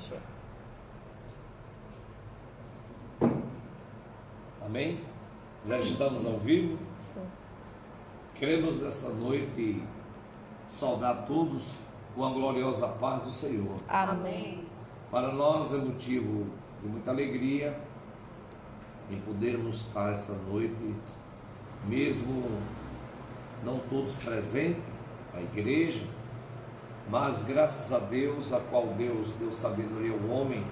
Senhor. Amém? Já estamos ao vivo. Sim. Queremos nesta noite saudar todos com a gloriosa paz do Senhor. Amém. Para nós é motivo de muita alegria em podermos estar essa noite, mesmo não todos presentes, a igreja, mas graças a Deus, a qual Deus deu sabedoria ao homem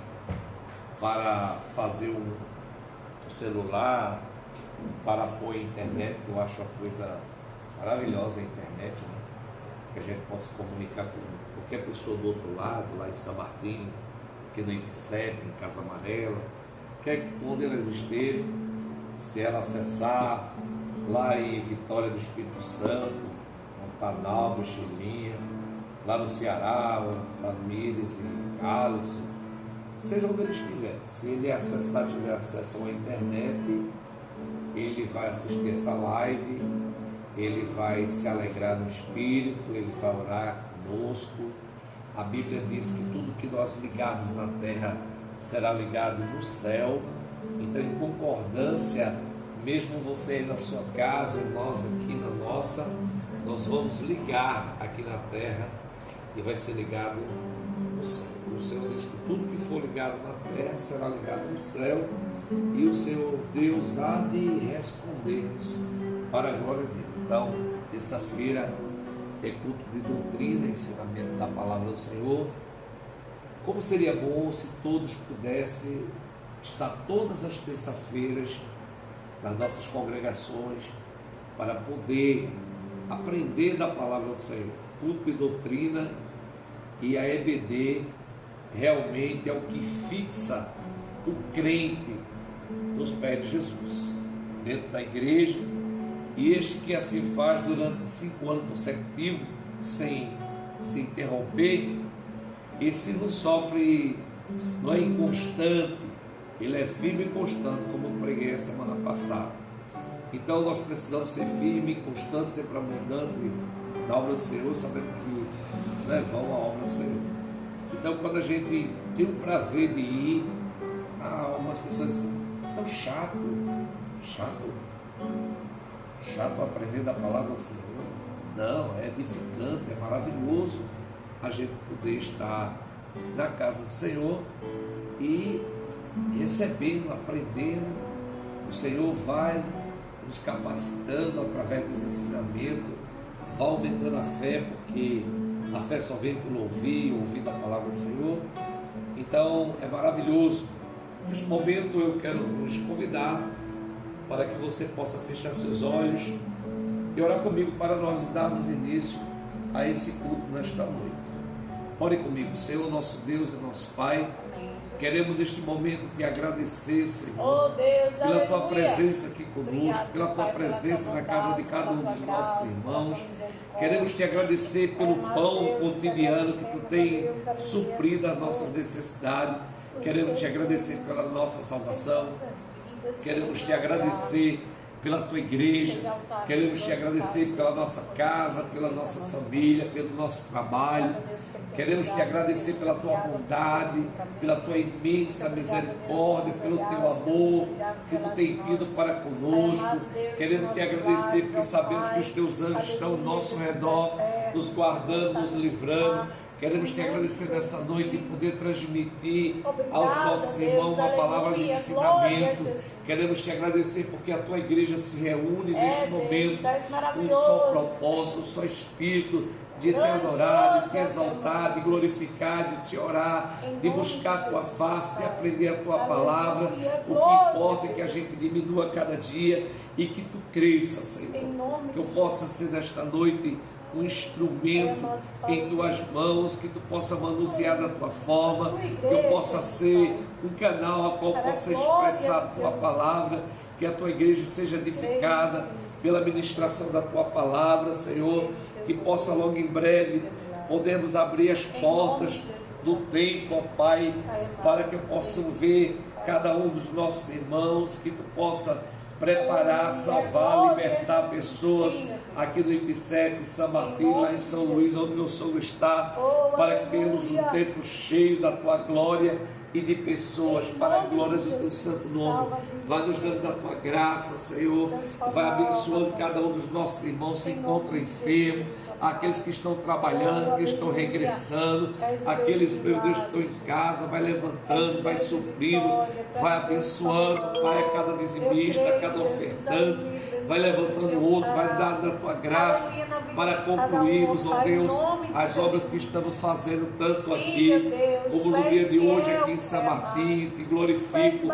para fazer um celular, para pôr a internet, que eu acho uma coisa maravilhosa a internet, né? Que a gente pode se comunicar com qualquer pessoa do outro lado, lá em São Martinho, aqui no IPCEP, em Casa Amarela, onde elas estejam, se ela acessar lá em Vitória do Espírito Santo, Montanalba, Chilinha, lá no Ceará, Tamires e Alisson, seja onde ele estiver, se ele acessar, tiver acesso à internet, ele vai assistir essa live, ele vai se alegrar no Espírito, ele vai orar conosco. A Bíblia diz que tudo que nós ligarmos na terra será ligado no céu. Então, em concordância, mesmo você aí na sua casa e nós aqui na nossa, nós vamos ligar aqui na terra e vai ser ligado no céu. O Senhor diz que tudo que for ligado na terra será ligado no céu, e o Senhor Deus há de responder-nos para a glória dele. Então, terça-feira é culto de doutrina, ensinamento da palavra do Senhor. Como seria bom se todos pudessem estar todas as terças-feiras nas nossas congregações para poder aprender da palavra do Senhor. Culto e doutrina e a EBD realmente é o que fixa o crente nos pés de Jesus, dentro da igreja, e este que assim faz durante 5 anos consecutivos, sem se interromper, esse não sofre, não é inconstante, ele é firme e constante, como eu preguei a semana passada. Então nós precisamos ser firmes e constantes, sempre abundando na obra do Senhor, sabendo que não é vão a obra do Senhor. Então, quando a gente tem o prazer de ir, algumas pessoas dizem, tão chato aprender da palavra do Senhor. Não, é edificante, é maravilhoso a gente poder estar na casa do Senhor e recebendo, aprendendo. O Senhor vai nos capacitando através dos ensinamentos, vai aumentando a fé, porque a fé só vem pelo ouvir da palavra do Senhor. Então é maravilhoso. Neste momento eu quero nos convidar para que você possa fechar seus olhos e orar comigo para nós darmos início a esse culto nesta noite. Ore comigo. Senhor, nosso Deus e nosso Pai, queremos neste momento te agradecer, Senhor, pela tua presença aqui conosco, pela tua presença na casa de cada um dos nossos irmãos. Queremos te agradecer pelo pão cotidiano que tu tem suprido as nossas necessidades. Queremos te agradecer pela nossa salvação. Queremos te agradecer pela tua igreja. Queremos te agradecer pela nossa casa, pela nossa família, pelo nosso trabalho. Queremos te agradecer pela tua bondade, pela tua imensa misericórdia, pelo teu amor que tu tem tido para conosco. Queremos te agradecer porque sabemos que os teus anjos estão ao nosso redor, nos guardando, nos livrando. Queremos te agradecer nessa noite e poder transmitir aos nossos irmãos uma palavra de ensinamento. Queremos te agradecer porque a tua igreja se reúne neste momento com um só propósito, um só espírito de te adorar, de te exaltar, de glorificar, de te orar, de buscar a tua face, de aprender a tua palavra. O que importa é que a gente diminua cada dia e que tu cresça, Senhor. Que eu possa ser nesta noite um instrumento em tuas mãos, que tu possa manusear da tua forma, que eu possa ser um canal a qual possa expressar a tua palavra, que a tua igreja seja edificada pela ministração da tua palavra, Senhor, que possa logo em breve podermos abrir as portas do tempo, ó Pai, para que eu possa ver cada um dos nossos irmãos, que tu possa preparar, salvar, libertar pessoas aqui no IPCEP, São Martinho, lá em São Luís, onde meu sogro está, para que tenhamos um tempo cheio da tua glória e de pessoas, para a glória do teu santo nome. Vai nos dando da tua graça, Senhor. Vai abençoando cada um dos nossos irmãos que se encontram enfermos, aqueles que estão trabalhando, que estão regressando, aqueles, meu Deus, que estão em casa. Vai levantando, vai suprindo, vai abençoando, Pai, a cada dizimista, a cada ofertante. Vai levantando o outro, vai dar da tua graça para concluirmos, ó Deus, as obras que estamos fazendo, tanto aqui como no dia de hoje, aqui em São Martinho. Te glorifico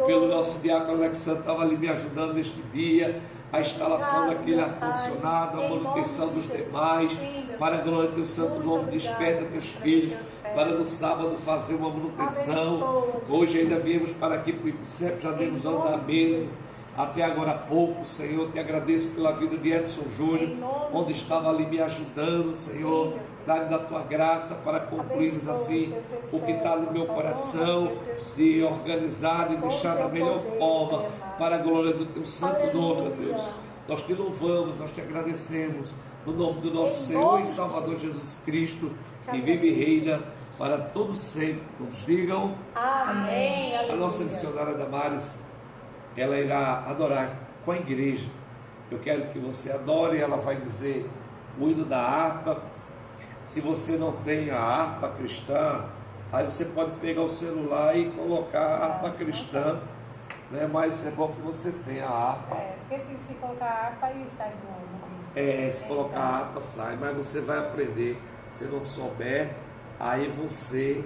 pelo nosso diácono Alexandre, estava ali me ajudando neste dia, a instalação daquele ar-condicionado, a manutenção dos demais, para a glória do teu santo nome. Desperta teus filhos para no sábado fazer uma manutenção. Hoje ainda viemos para aqui para o IPCEP, já demos andamento até agora há pouco, Senhor. Te agradeço pela vida de Edson Júnior, onde estava ali me ajudando, Senhor. Dá-me da tua graça para concluirmos assim o que está no meu coração, de organizar e deixar da melhor forma, para a glória do teu santo nome, meu Deus. Nós te louvamos, nós te agradecemos, no nome do nosso Senhor e Salvador Jesus Cristo, que vive e reina para todos sempre. Todos digam amém. A nossa missionária Damares, ela irá adorar com a igreja. Eu quero que você adore. Ela vai dizer o hino da harpa. Se você não tem a harpa cristã, aí você pode pegar o celular e colocar a harpa cristã, né? Mas é bom que você tenha a harpa. Porque se colocar a harpa, aí sai do se colocar a harpa sai, mas você vai aprender. Se não souber, aí você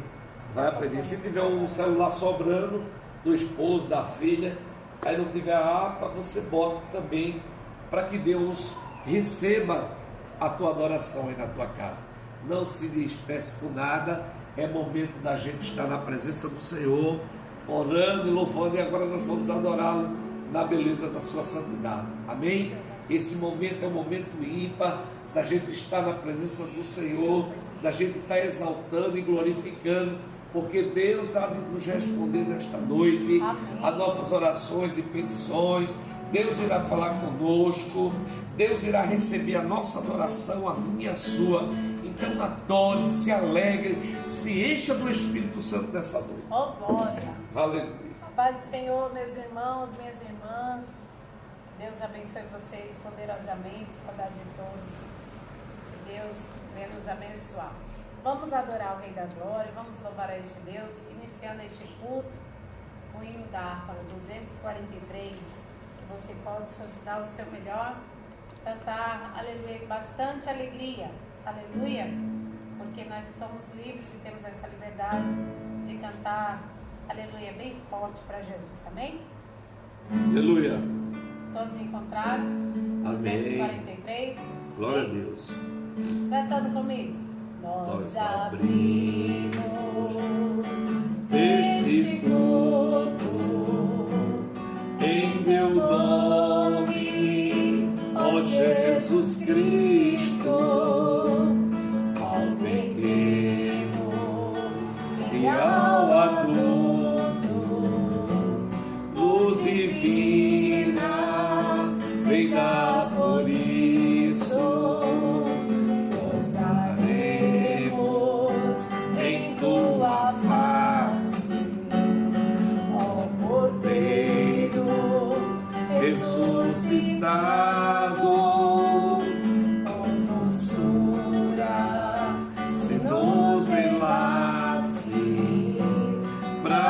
vai aprender. Se tiver um celular sobrando do esposo, da filha, aí não tiver a harpa, você bota também, para que Deus receba a tua adoração aí na tua casa. Não se despeça com nada. É momento da gente estar na presença do Senhor, orando e louvando, e agora nós vamos adorá-lo na beleza da sua santidade. Amém? Esse momento é um momento ímpar da gente estar na presença do Senhor, da gente estar exaltando e glorificando, porque Deus há de nos responder nesta noite a nossas orações e petições. Deus irá falar conosco, Deus irá receber a nossa adoração, a minha e a sua. Então adore, se alegre, se encha do Espírito Santo nessa noite. Oh, glória! Aleluia! A paz do Senhor, meus irmãos, minhas irmãs. Deus abençoe vocês poderosamente, saudade de todos. Que Deus venha nos abençoar. Vamos adorar o Rei da Glória, vamos louvar a este Deus, iniciando este culto, o hino da harpa 243, que você pode dar o seu melhor, cantar, aleluia, com bastante alegria, aleluia, porque nós somos livres e temos essa liberdade de cantar, aleluia, bem forte para Jesus, amém? Aleluia! Todos encontrados? Amém. 243. Glória a Deus. Cantando comigo. Nós abrimos este culto em teu nome, ó Jesus Cristo, ao pequeno e ao adulto, luz divina, vem dar por isso. Tua face, ó Cordeiro ressuscitado, com doçura se nos enlaces pra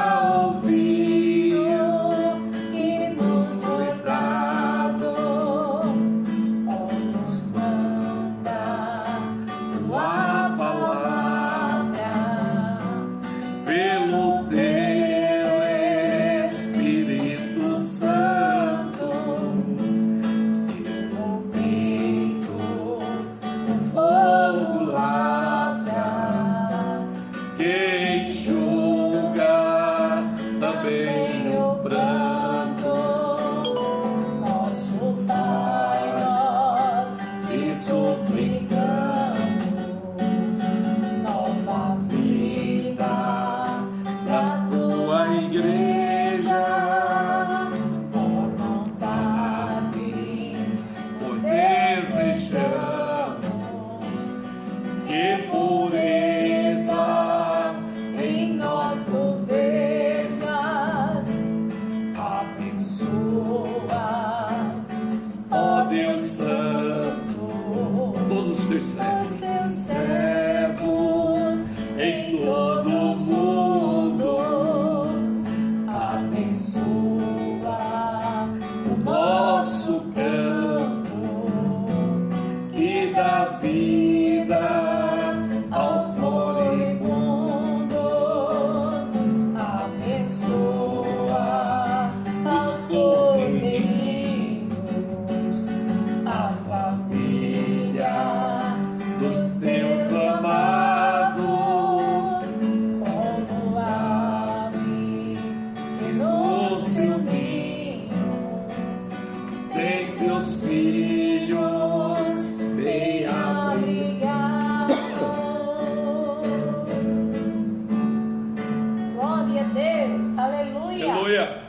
Aleluia.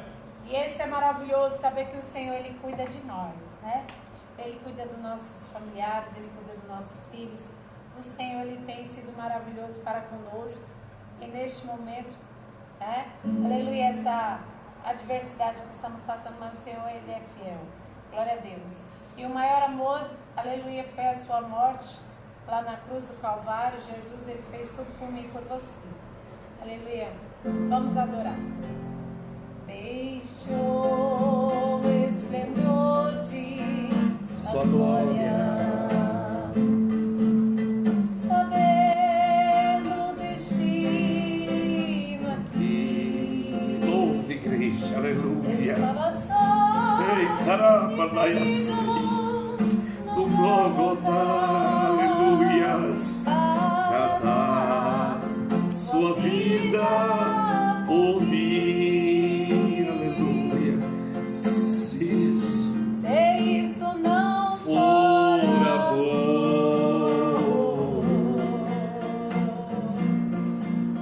E esse é maravilhoso, saber que o Senhor, Ele cuida de nós, né? Ele cuida dos nossos familiares, Ele cuida dos nossos filhos. O Senhor, Ele tem sido maravilhoso para conosco. E neste momento, aleluia, essa adversidade que estamos passando, mas o Senhor, Ele é fiel. Glória a Deus. E o maior amor, aleluia, foi a sua morte lá na cruz do Calvário. Jesus, Ele fez tudo por mim e por você. Aleluia. Vamos adorar. Deixe o esplendor de sua glória, sabendo o destino aqui. Louve, igreja, aleluia. Estava só. Ei, caramba, vai assim. Do Gólgota, aleluias. Cada sua vida por mim, aleluia. Se isto não for amor,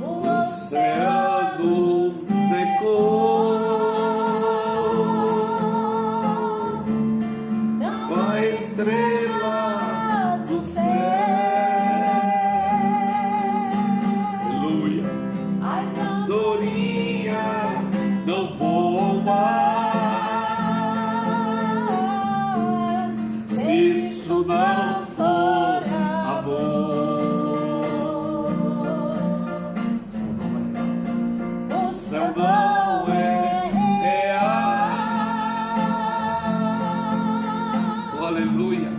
o oceano secou, a estrela do céu. Não vou mais, se isso não for amor. O céu não é real. Aleluia.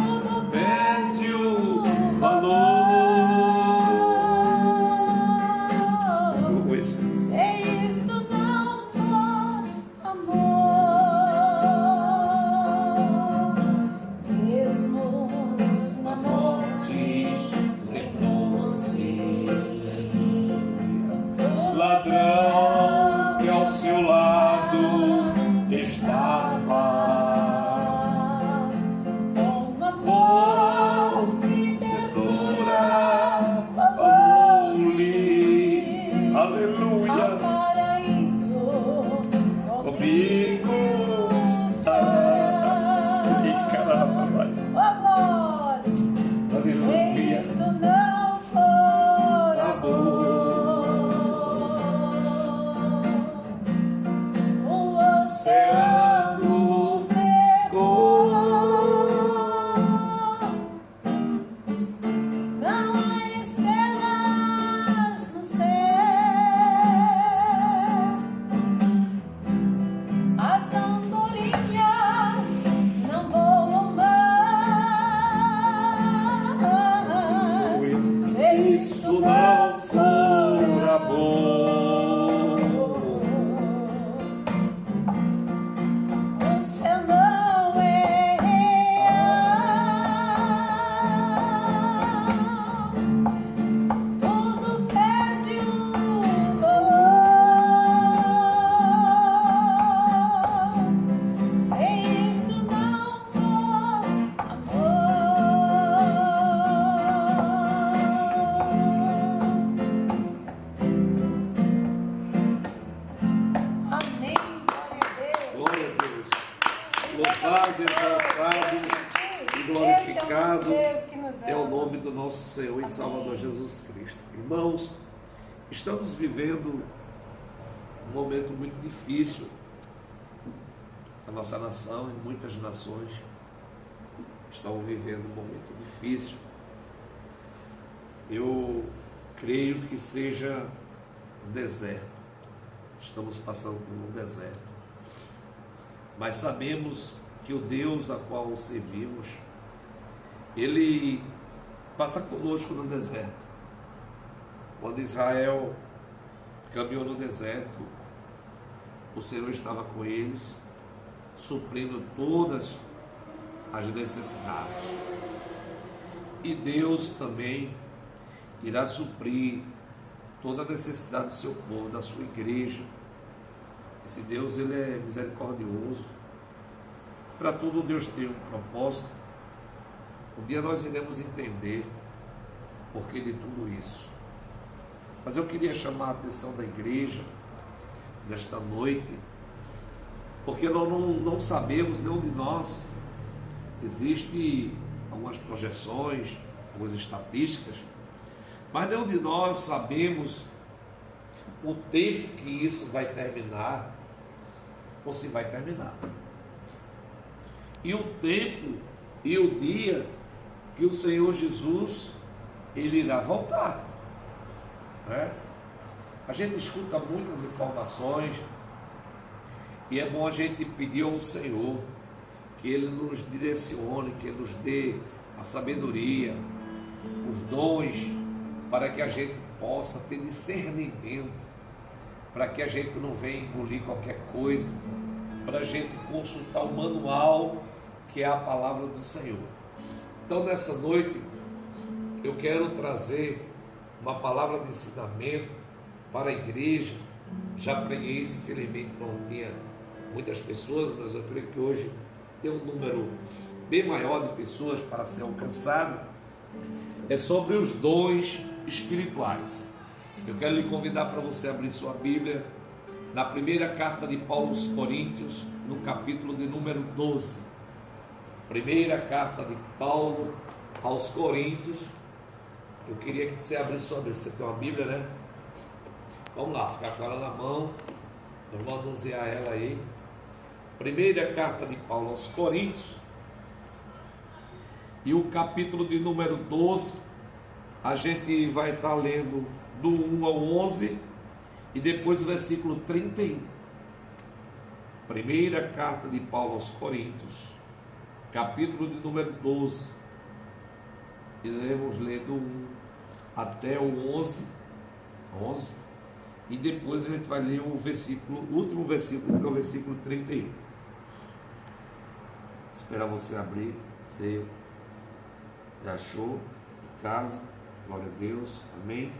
Tudo perde o valor. Ladrão que ao seu lado estava, com amor e ternura, falou-lhe, aleluia, comigo estás, e caramba, vai, aleluia, se isto não for amor. Oceano secou, não há estrelas no céu, as andorinhas não voam mais, se isso não for amor. Louvado, exaltado e glorificado é o nome do nosso Senhor e Salvador Jesus Cristo. Irmãos, estamos vivendo um momento muito difícil. A nossa nação e muitas nações estão vivendo um momento difícil. Eu creio que seja um deserto. Estamos passando por um deserto. Mas sabemos que o Deus a qual servimos, Ele passa conosco no deserto. Quando Israel caminhou no deserto, o Senhor estava com eles, suprindo todas as necessidades. E Deus também irá suprir toda a necessidade do seu povo, da sua igreja. Esse Deus, Ele é misericordioso. Para tudo Deus tem um propósito. Um dia nós iremos entender o porquê de tudo isso. Mas eu queria chamar a atenção da igreja nesta noite, porque nós não sabemos, nenhum de nós, existem algumas projeções, algumas estatísticas, mas nenhum de nós sabemos o tempo que isso vai terminar, ou se vai terminar. E o tempo e o dia que o Senhor Jesus, Ele irá voltar. Né? A gente escuta muitas informações e é bom a gente pedir ao Senhor que Ele nos direcione, que Ele nos dê a sabedoria, os dons, para que a gente possa ter discernimento, para que a gente não venha engolir qualquer coisa, para a gente consultar o manual que é a palavra do Senhor. Então, nessa noite, eu quero trazer uma palavra de ensinamento para a igreja. Já preguei isso, infelizmente não tinha muitas pessoas, mas eu creio que hoje tem um número bem maior de pessoas para ser alcançado. É sobre os dons espirituais. Eu quero lhe convidar para você abrir sua Bíblia na primeira carta de Paulo aos Coríntios, no capítulo de número 12. Primeira carta de Paulo aos Coríntios. Eu queria que você abrisse sua Bíblia. Você tem uma Bíblia, né? Vamos lá, ficar com ela na mão. Vamos anunciar ela aí. Primeira carta de Paulo aos Coríntios. E o capítulo de número 12. A gente vai estar lendo do 1 ao 11. E depois o versículo 31. Primeira carta de Paulo aos Coríntios. Capítulo de número 12. Iremos ler do 1 até o 11. E depois a gente vai ler o último versículo, que é o versículo 31. Esperar você abrir. Você já achou? Em casa. Glória a Deus. Amém.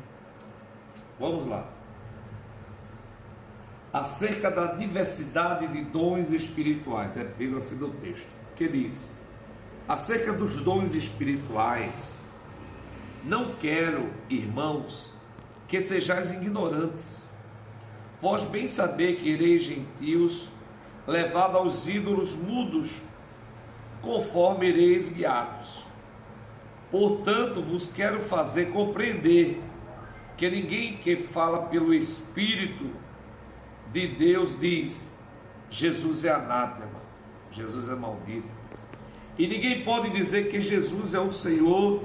Vamos lá. Acerca da diversidade de dons espirituais. É a epígrafe do texto. Que diz: acerca dos dons espirituais, não quero, irmãos, que sejais ignorantes. Vós bem saber que ireis gentios, levado aos ídolos mudos, conforme ireis guiados. Portanto, vos quero fazer compreender que ninguém que fala pelo Espírito de Deus diz: Jesus é anátema, Jesus é maldito. E ninguém pode dizer que Jesus é o Senhor,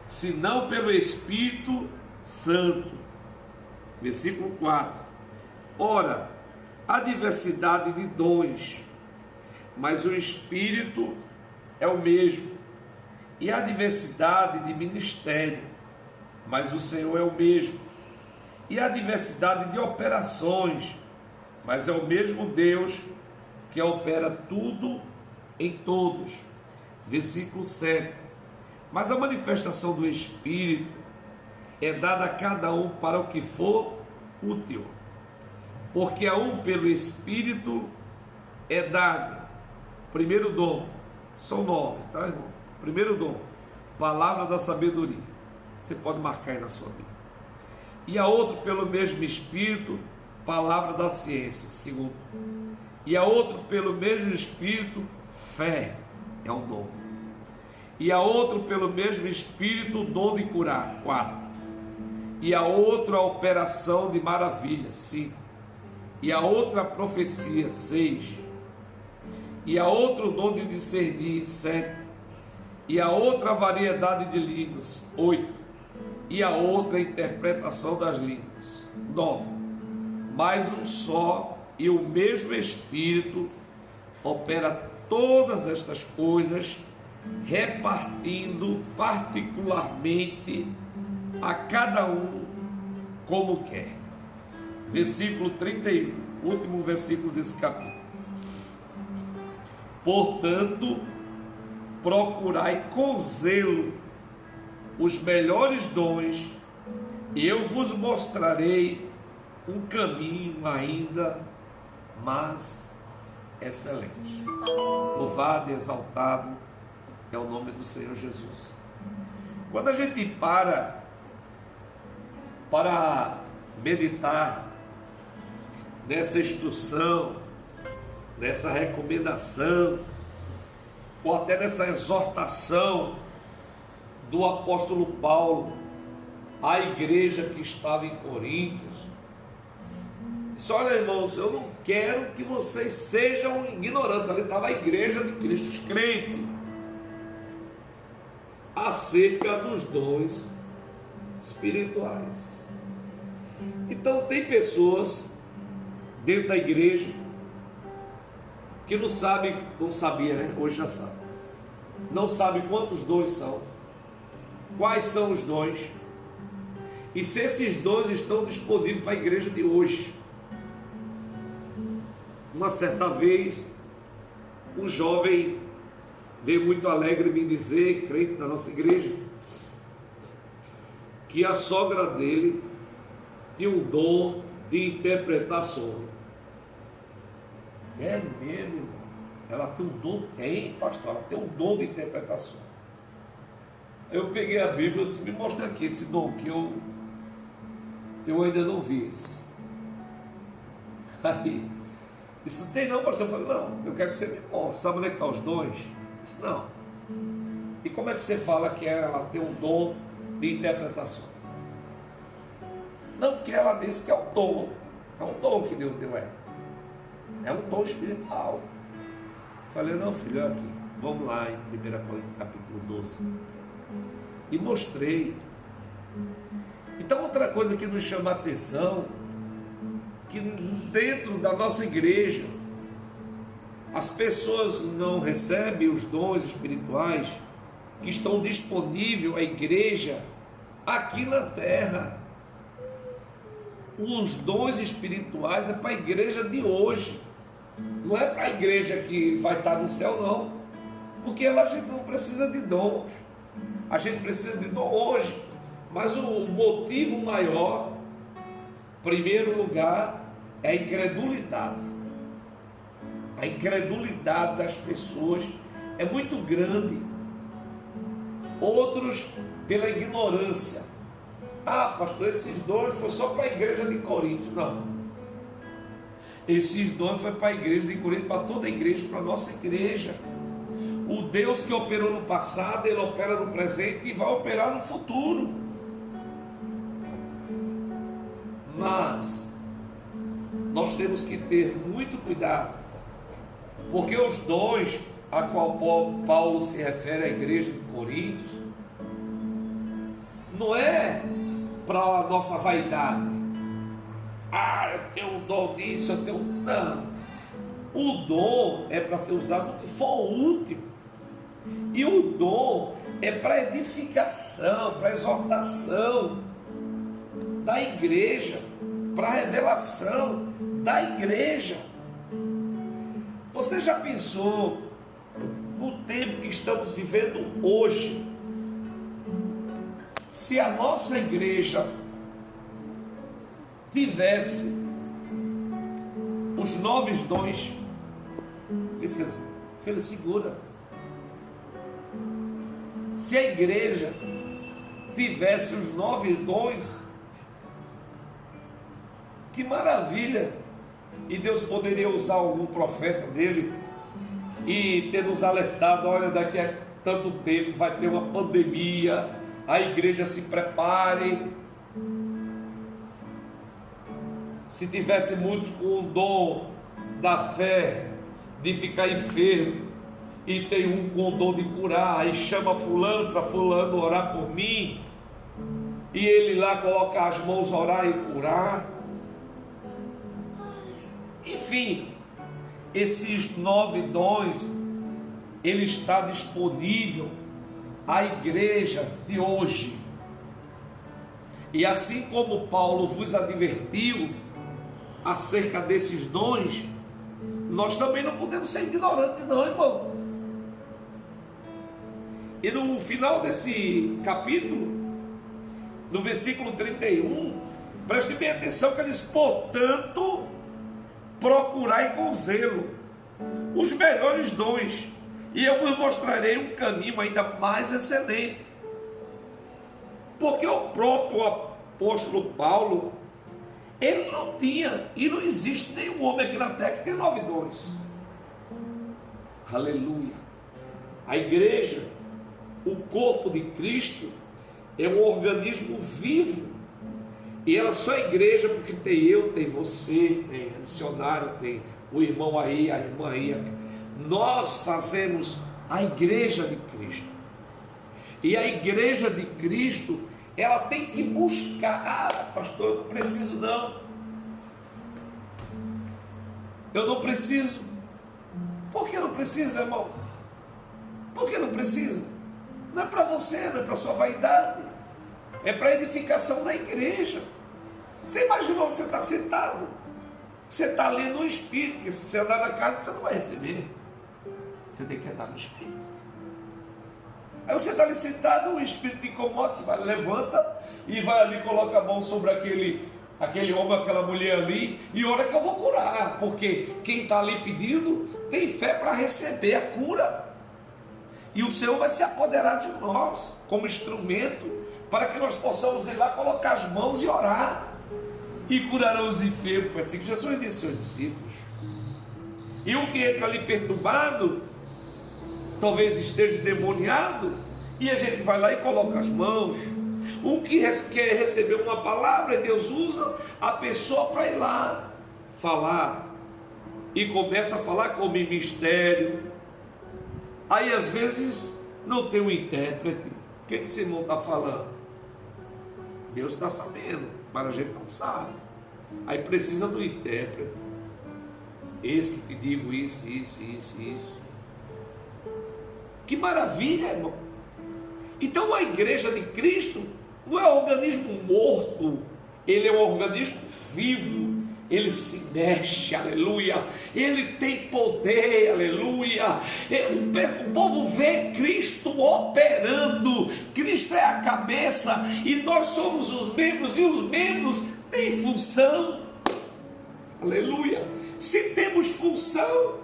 senão pelo Espírito Santo. Versículo 4. Ora, há diversidade de dons, mas o Espírito é o mesmo. E há diversidade de ministério, mas o Senhor é o mesmo. E há diversidade de operações, mas é o mesmo Deus que opera tudo em todos. Versículo 7. Mas a manifestação do Espírito é dada a cada um para o que for útil. Porque a um pelo Espírito é dado. Primeiro dom, são 9, tá, irmão? Primeiro dom, palavra da sabedoria. Você pode marcar aí na sua Bíblia. E a outro pelo mesmo Espírito, palavra da ciência. Segundo. E a outro pelo mesmo Espírito, fé, é um dom. E a outro pelo mesmo Espírito, dom de curar. 4. E a outro a operação de maravilhas. 5. E a outra a profecia. 6. E a outro o dom de discernir. 7. E a outra a variedade de línguas. 8. E a outra a interpretação das línguas. 9. Mais um só e o mesmo Espírito opera todas estas coisas, repartindo particularmente a cada um como quer. Versículo 31, último versículo desse capítulo. Portanto, procurai com zelo os melhores dons, e eu vos mostrarei um caminho ainda mais excelente. Louvado e exaltado é o nome do Senhor Jesus. Quando a gente para meditar nessa instrução, nessa recomendação, ou até nessa exortação do apóstolo Paulo à igreja que estava em Coríntios. Disse: olha, irmãos, eu não quero que vocês sejam ignorantes. Ali estava a igreja de Cristo, os crentes, acerca dos dons espirituais. Então tem pessoas dentro da igreja que não sabia, né? Hoje já sabe. Não sabe quantos dons são, quais são os dons, e se esses dons estão disponíveis para a igreja de hoje. Uma certa vez, um jovem veio muito alegre me dizer, crente da nossa igreja, que a sogra dele tinha um dom de interpretar sonho. É mesmo, irmão? Ela tem um dom? Tem, pastor, ela tem um dom de interpretação. Eu peguei a Bíblia e disse: me mostra aqui esse dom que eu ainda não vi esse. Aí, isso não tem não, pastor. Eu falei: não, eu quero que você me mostre. Sabe onde é que estão os dons? Eu disse: não. E como é que você fala que ela tem um dom de interpretação? Não, porque ela disse que é um dom. É um dom que Deus deu a ela. É um dom espiritual. Eu falei: não, filho, olha aqui. Vamos lá em 1 Coríntios capítulo 12. E mostrei. Então, outra coisa que nos chama a atenção, que dentro da nossa igreja, as pessoas não recebem os dons espirituais que estão disponíveis à igreja aqui na terra. Os dons espirituais é para a igreja de hoje, não é para a igreja que vai estar no céu, não, porque a gente não precisa de dons, a gente precisa de dom hoje, mas o motivo maior, em primeiro lugar, é a incredulidade. A incredulidade das pessoas é muito grande. Outros pela ignorância. Ah, pastor, esses dons foi só para a igreja de Coríntios. Não. Esses dons foi para a igreja de Coríntios, para toda a igreja, para a nossa igreja. O Deus que operou no passado, Ele opera no presente e vai operar no futuro. Mas nós temos que ter muito cuidado, porque os dons a qual Paulo se refere à igreja de Coríntios não é para a nossa vaidade. Ah, eu tenho um dom disso, eu tenho um... Não. O dom é para ser usado no que for útil. E o dom é para edificação, para exortação da igreja, para revelação da igreja. Você já pensou no tempo que estamos vivendo hoje, se a nossa igreja tivesse os 9 dons? Filho, segura. Se a igreja tivesse os 9 dons, que maravilha! E Deus poderia usar algum profeta dele e ter nos alertado: olha, daqui a tanto tempo vai ter uma pandemia, a igreja se prepare. Se tivesse muitos com o dom da fé, de ficar enfermo, e tem um com o dom de curar, aí chama fulano para fulano orar por mim, e ele lá coloca as mãos, orar e curar. Enfim, esses 9 dons, ele está disponível à igreja de hoje. E assim como Paulo vos advertiu acerca desses dons, nós também não podemos ser ignorantes, não, irmão. E no final desse capítulo, no versículo 31, preste bem atenção, que ele diz: portanto, procurai com zelo os melhores dons, e eu vos mostrarei um caminho ainda mais excelente. Porque o próprio apóstolo Paulo, Ele não tinha, e não existe nenhum homem aqui na terra que tenha 9 dons. Aleluia. A igreja, o corpo de Cristo, é um organismo vivo. E ela só é igreja porque tem eu, tem você, tem a missionária, tem o irmão aí, a irmã aí. Nós fazemos a igreja de Cristo. E a igreja de Cristo, ela tem que buscar. Pastor, eu não preciso não. Eu não preciso. Por que não precisa, irmão? Por que não precisa? Não é para você, não é para sua vaidade. É para a edificação da igreja. Você imaginou que você está sentado? Você está ali no Espírito, porque se você andar na carne, você não vai receber. Você tem que andar no Espírito. Aí você está ali sentado, o Espírito te incomoda, você vai, levanta e vai ali, coloca a mão sobre aquele homem, aquela mulher ali, e ora que eu vou curar, porque quem está ali pedindo tem fé para receber a cura. E o Senhor vai se apoderar de nós como instrumento para que nós possamos ir lá, colocar as mãos e orar. E curarão os enfermos. Foi assim que Jesus disse aos seus discípulos. E o que entra ali perturbado, talvez esteja endemoniado, e a gente vai lá e coloca as mãos. O que quer receber uma palavra, Deus usa a pessoa para ir lá falar. E começa a falar como em mistério. Aí às vezes não tem um intérprete. O que esse irmão está falando? Deus está sabendo, mas a gente não sabe. Aí precisa do intérprete. Eis que te digo isso, isso, isso, isso. Que maravilha, irmão. Então a igreja de Cristo não é um organismo morto, ele é um organismo vivo. Ele se mexe, aleluia. Ele tem poder, aleluia. O povo vê Cristo operando. Cristo é a cabeça e nós somos os membros, e os membros têm função, aleluia. Se temos função,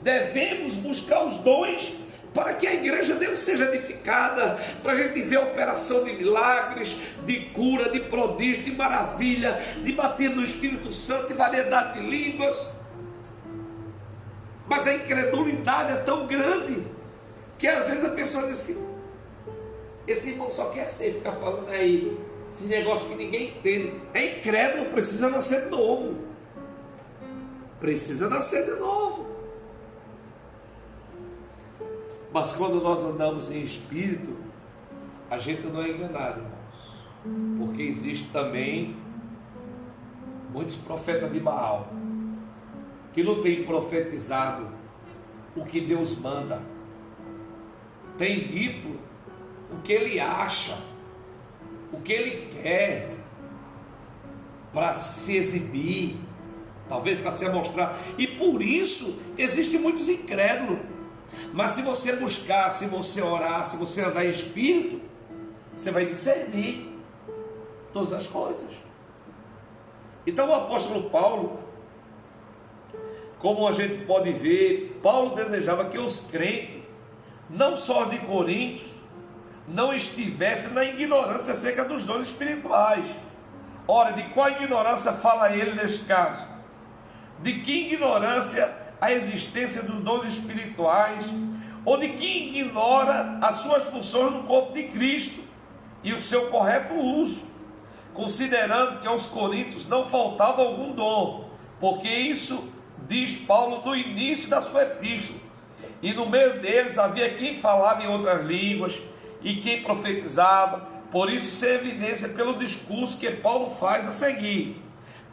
devemos buscar os dons para que a igreja dele seja edificada, para a gente ver a operação de milagres, de cura, de prodígio, de maravilha, de bater no Espírito Santo, de variedade de línguas. Mas a incredulidade é tão grande, que às vezes a pessoa diz assim: esse irmão só quer ser, ficar falando aí, esse negócio que ninguém entende. É incrédulo, precisa nascer de novo. Precisa nascer de novo. Mas quando nós andamos em espírito, a gente não é enganado, irmãos. Porque existe também muitos profetas de Baal que não têm profetizado o que Deus manda. Tem dito o que ele acha, o que ele quer, para se exibir, talvez para se mostrar. E por isso existem muitos incrédulos. Mas se você buscar, se você orar, se você andar em espírito, você vai discernir todas as coisas. Então o apóstolo Paulo, como a gente pode ver, Paulo desejava que os crentes, não só de Coríntios, não estivessem na ignorância acerca dos dons espirituais. Ora, de qual ignorância fala ele neste caso? De que ignorância a existência dos dons espirituais, ou de quem ignora as suas funções no corpo de Cristo e o seu correto uso, considerando que aos coríntios não faltava algum dom, porque isso diz Paulo no início da sua epístola, e no meio deles havia quem falava em outras línguas e quem profetizava. Por isso se evidencia pelo discurso que Paulo faz a seguir.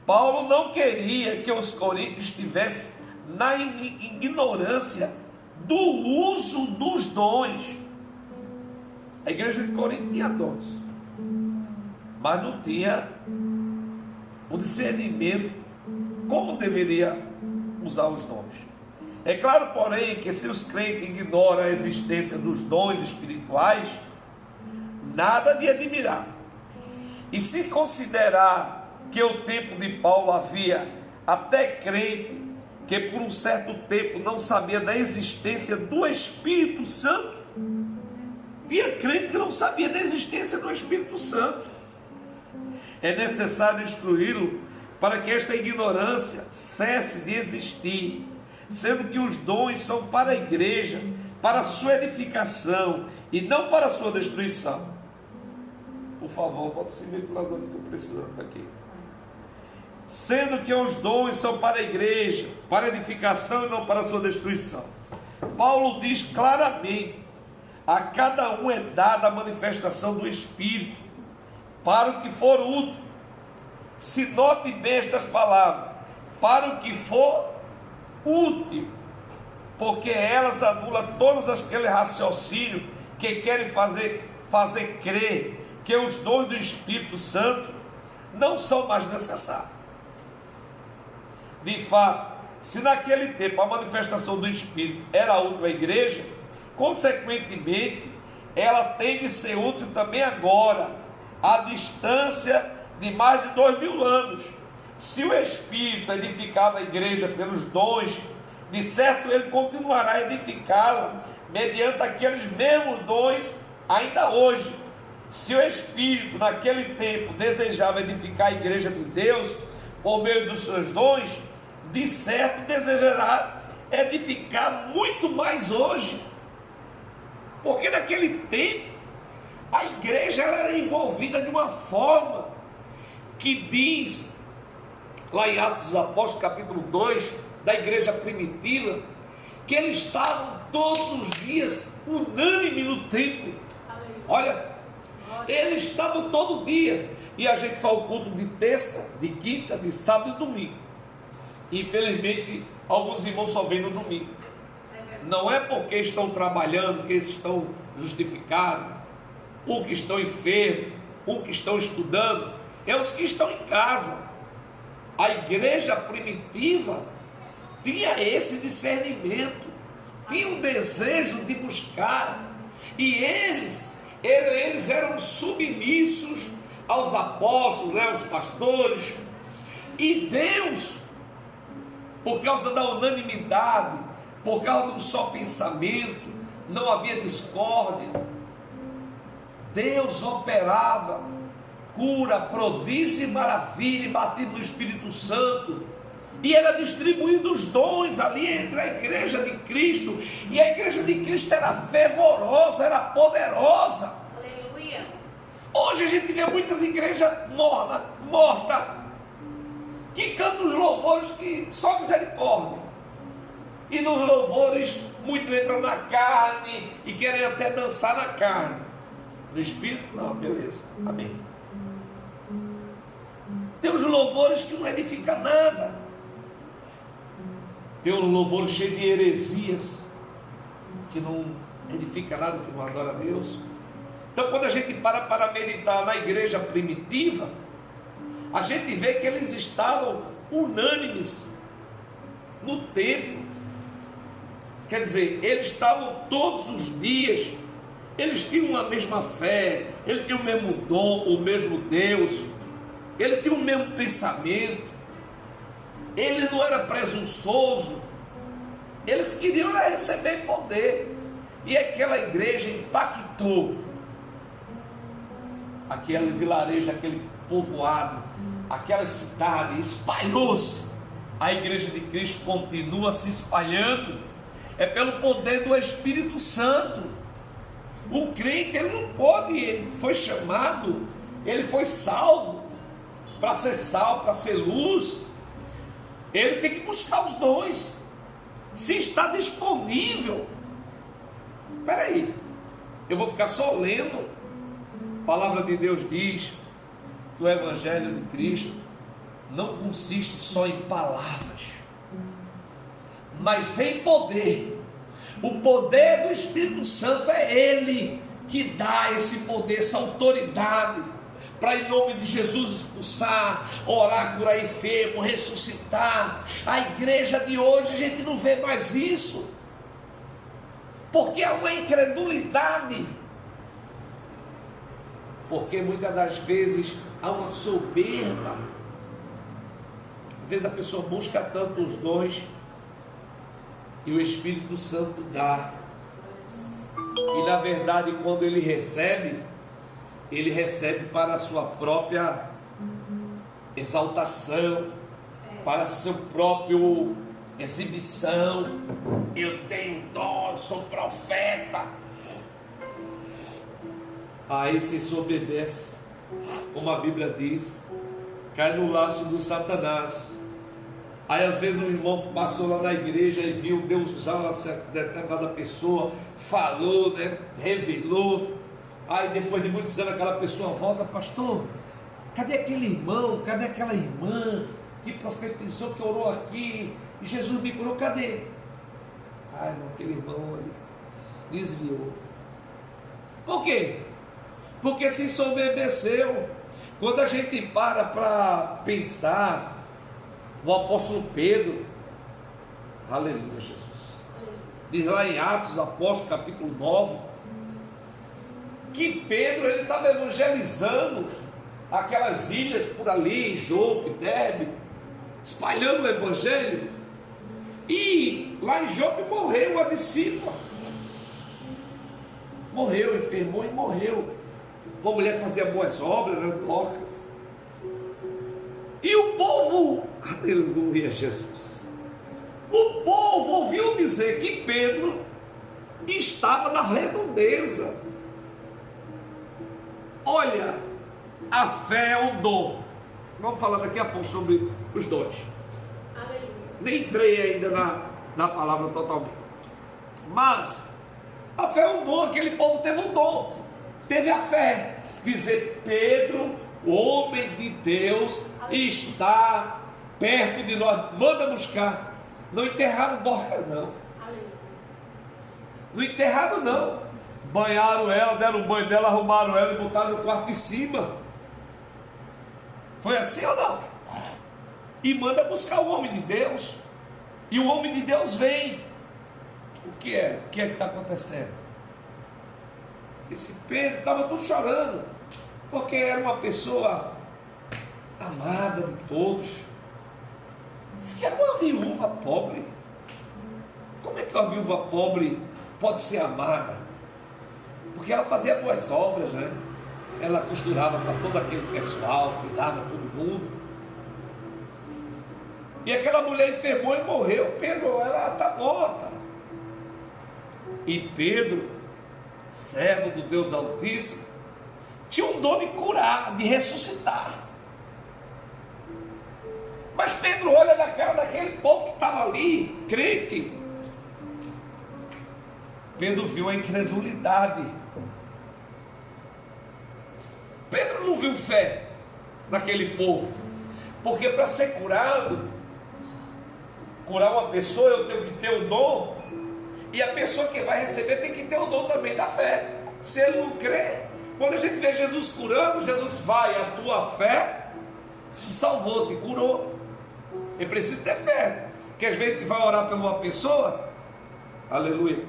Paulo não queria que os coríntios estivessem na ignorância do uso dos dons. A igreja de Corinto tinha dons, mas não tinha o discernimento como deveria usar os dons. É claro, porém, que se os crentes ignoram a existência dos dons espirituais, nada de admirar. E se considerar que o tempo de Paulo havia até crente que por um certo tempo não sabia da existência do Espírito Santo, tinha crente que não sabia da existência do Espírito Santo. é necessário instruí-lo para que esta ignorância cesse de existir, sendo que os dons são para a igreja, para a sua edificação e não para a sua destruição. Por favor, bota esse ventilador que eu estou precisando daqui. Sendo que os dons são para a igreja, para a edificação e não para a sua destruição. Paulo diz claramente: a cada um é dada a manifestação do Espírito, para o que for útil. Se note bem estas palavras: para o que for útil, porque elas anulam todos aquele raciocínio que querem fazer crer que os dons do Espírito Santo não são mais necessários. De fato, se naquele tempo a manifestação do Espírito era útil à igreja, consequentemente, ela tem de ser útil também agora, à distância de mais de 2000 anos. Se o Espírito edificava a igreja pelos dons, de certo ele continuará a edificá-la mediante aqueles mesmos dons ainda hoje. Se o Espírito naquele tempo desejava edificar a igreja de Deus por meio dos seus dons, de certo desejará edificar muito mais hoje, porque naquele tempo a igreja ela era envolvida de uma forma que diz lá em Atos dos Apóstolos capítulo 2 da igreja primitiva, que eles estavam todos os dias unânime no templo. Olha, eles estavam todo dia, e a gente faz o culto de terça, de quinta, de sábado e domingo. Infelizmente, alguns irmãos só vêm no domingo. Não é porque estão trabalhando que eles estão justificados, ou que estão enfermos, ou que estão estudando, é os que estão em casa. A igreja primitiva tinha esse discernimento, tinha um desejo de buscar, e eles eram submissos aos apóstolos, aos pastores, e Deus, por causa da unanimidade, por causa de um só pensamento, não havia discórdia, Deus operava cura, prodígio e maravilha, batido no Espírito Santo, e era distribuindo os dons ali entre a igreja de Cristo, e a igreja de Cristo era fervorosa, era poderosa. Aleluia. Hoje a gente vê muitas igrejas mortas, que cantam os louvores que só misericórdia, e nos louvores muitos entram na carne e querem até dançar na carne. No Espírito não, beleza, amém. Tem os louvores que não edificam nada, tem um louvor cheio de heresias, que não edifica nada, que não adora a Deus. Então quando a gente para meditar na igreja primitiva, a gente vê que eles estavam unânimes no templo. Quer dizer, eles estavam todos os dias, eles tinham a mesma fé, eles tinham o mesmo dom, o mesmo Deus, ele tinha o mesmo pensamento, ele não era presunçoso, eles queriam receber poder, e aquela igreja impactou aquele vilarejo, aquele povoado, aquela cidade, espalhou-se. A igreja de Cristo continua se espalhando, é pelo poder do Espírito Santo. O crente, ele não pode, ele foi chamado, ele foi salvo para ser sal, para ser luz, ele tem que buscar os dons, se está disponível. Espera aí, eu vou ficar só lendo. A palavra de Deus diz que o Evangelho de Cristo não consiste só em palavras, mas em poder. O poder do Espírito Santo é Ele que dá esse poder, essa autoridade, para em nome de Jesus expulsar, orar, curar enfermo, ressuscitar. A igreja de hoje a gente não vê mais isso, porque há uma incredulidade, porque muitas das vezes há uma soberba. Às vezes a pessoa busca tanto os dons, e o Espírito Santo dá, e na verdade quando ele recebe para a sua própria exaltação, para seu próprio exibição. Eu tenho dom, sou profeta. Aí se ensoberbece, como a Bíblia diz, cai no laço do Satanás. Aí às vezes um irmão passou lá na igreja e viu Deus usar uma determinada pessoa, falou, né, revelou. Aí depois de muitos anos aquela pessoa volta: pastor, cadê aquele irmão, cadê aquela irmã que profetizou, que orou aqui e Jesus me curou, cadê? Ai, irmão, aquele irmão ali desviou. Por quê? Porque se ensoberbeceu. Quando a gente para pensar, o apóstolo Pedro, aleluia, Jesus, diz lá em Atos, Apóstolos, capítulo 9, que Pedro, ele estava evangelizando aquelas ilhas por ali, em Jope, Derbe, espalhando o evangelho. E lá em Jope morreu uma discípula, morreu, enfermou e morreu. Uma mulher que fazia boas obras, né, Dorcas. E o povo, aleluia, Jesus, o povo ouviu dizer que Pedro estava na redondeza. Olha, a fé é um dom. Vamos falar daqui a pouco sobre os dons. Aleluia. Nem entrei ainda na palavra totalmente. Mas a fé é um dom. Aquele povo teve um dom, teve a fé. Dizer: Pedro, o homem de Deus, está perto de nós, manda buscar. Não enterraram Dorcas, não. Não enterraram, não. Banharam ela, deram um banho dela, arrumaram ela e botaram no quarto de cima. Foi assim ou não? E manda buscar o homem de Deus. E o homem de Deus vem. O que é? O que é que está acontecendo? Esse Pedro estava tudo chorando, porque era uma pessoa amada de todos. Diz que era uma viúva pobre. Como é que uma viúva pobre pode ser amada? Porque ela fazia boas obras, né? Ela costurava para todo aquele pessoal, cuidava de todo mundo. E aquela mulher enfermou e morreu. Pedro, ela está morta. E Pedro, servo do Deus Altíssimo, tinha um dom de curar, de ressuscitar. Mas Pedro olha na cara daquele povo que estava ali, crente. Pedro viu a incredulidade. Pedro não viu fé naquele povo. Porque para ser curado, curar uma pessoa, eu tenho que ter o dom. E a pessoa que vai receber tem que ter o dom também da fé. Se ele não crê, quando a gente vê Jesus curando, Jesus vai: a tua fé te salvou, te curou. É preciso ter fé. Porque às vezes a gente vai orar por uma pessoa, aleluia,